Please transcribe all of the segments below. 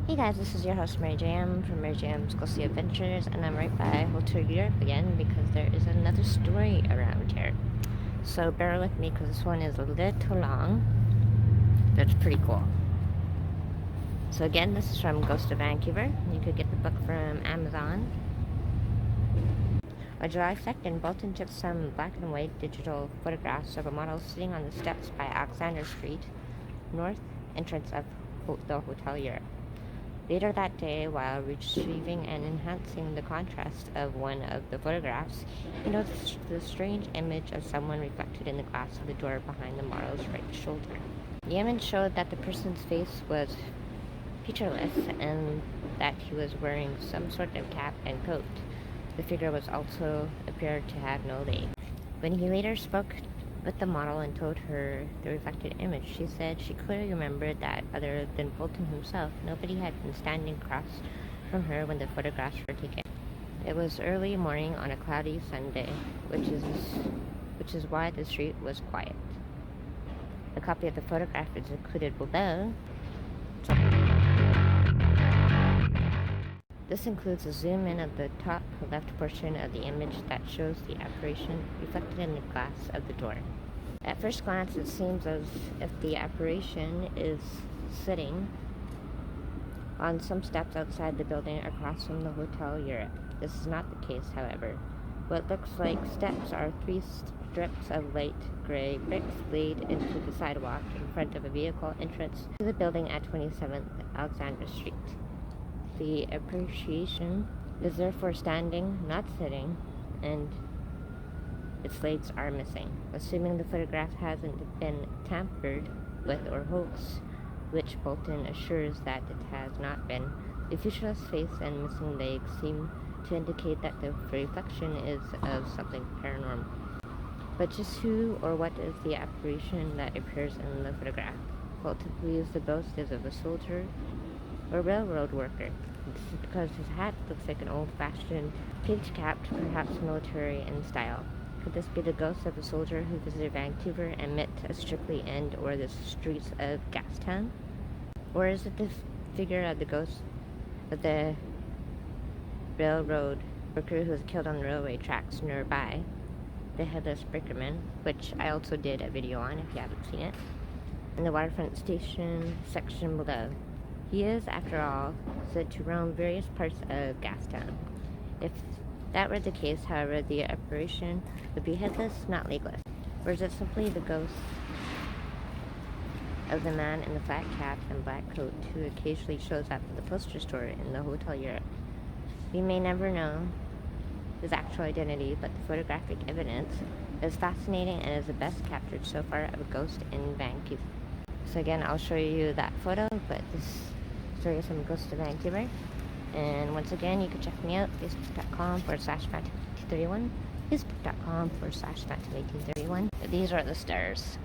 Hey guys, this is your host Mary Jam from Mary Jam's Ghostly Adventures, and I'm right by Hotel Europe again because there is another story around here. So bear with me because this one is a little long, but it's pretty cool. So again, this is from Ghost of Vancouver. You could get the book from Amazon. On July 2nd, Bolton took some black and white digital photographs of a model sitting on the steps by Alexander Street, north entrance of the Hotel Europe. Later that day, while retrieving and enhancing the contrast of one of the photographs, he noticed the strange image of someone reflected in the glass of the door behind the model's right shoulder. The image showed that the person's face was featureless and that he was wearing some sort of cap and coat. The figure was also appeared to have no legs. When he later spoke with the model and told her the reflected image, she said she clearly remembered that other than Bolton himself, nobody had been standing across from her when the photographs were taken. It was early morning on a cloudy Sunday, which is why the street was quiet. A copy of the photograph is included below. This includes a zoom in of the top left portion of the image that shows the apparition reflected in the glass of the door. At first glance, it seems as if the apparition is sitting on some steps outside the building across from the Hotel Europe. This is not the case, however. What looks like steps are three strips of light gray bricks laid into the sidewalk in front of a vehicle entrance to the building at 27th Alexander Street. The appreciation is therefore standing, not sitting, and its legs are missing. Assuming the photograph hasn't been tampered with or hoaxed, which Bolton assures that it has not been, the featureless face and missing legs seem to indicate that the reflection is of something paranormal. But just who or what is the apparition that appears in the photograph? Bolton believes the ghost is of a soldier or railroad worker. This is because his hat looks like an old-fashioned pinch-capped, perhaps military in style. Could this be the ghost of a soldier who visited Vancouver and met a strictly end or the streets of Gastown? Or is it the figure of the ghost of the railroad worker who was killed on the railway tracks nearby, the headless brakeman, which I also did a video on if you haven't seen it, in the waterfront station section below? He is, after all, said to roam various parts of Gastown. If that were the case, however, the apparition would be headless, not legless. Or is it simply the ghost of the man in the flat cap and black coat who occasionally shows up at the poster store in the Hotel Europe? We may never know his actual identity, but the photographic evidence is fascinating and is the best captured so far of a ghost in Vancouver. So again, I'll show you that photo, but this story is from Ghost of Vancouver. And once again, you can check me out, facebook.com/phantom1831, facebook.com/phantom1831. These are the stars.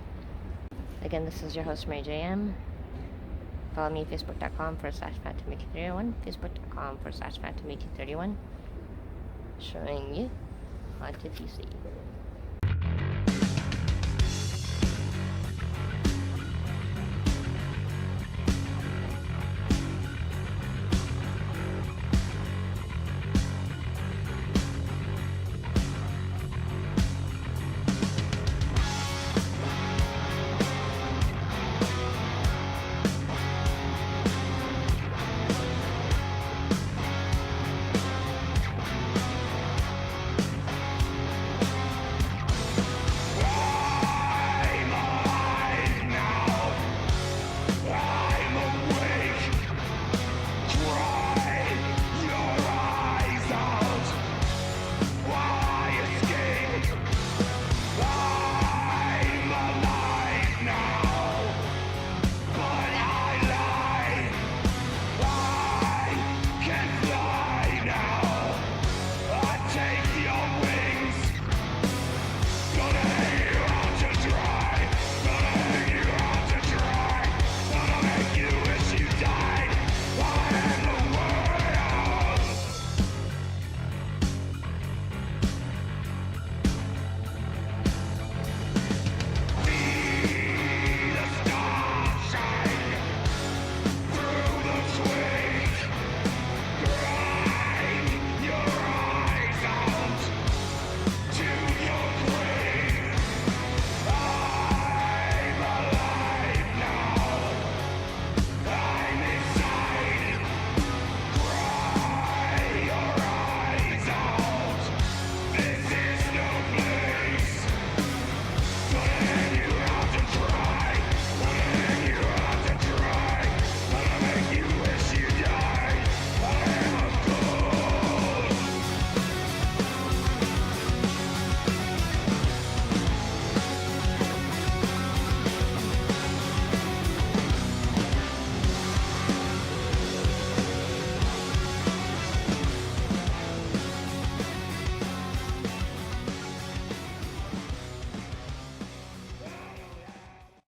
Again, this is your host, Mary Jam. Follow me, facebook.com/phantom1831, facebook.com/phantom1831, showing you haunted DC.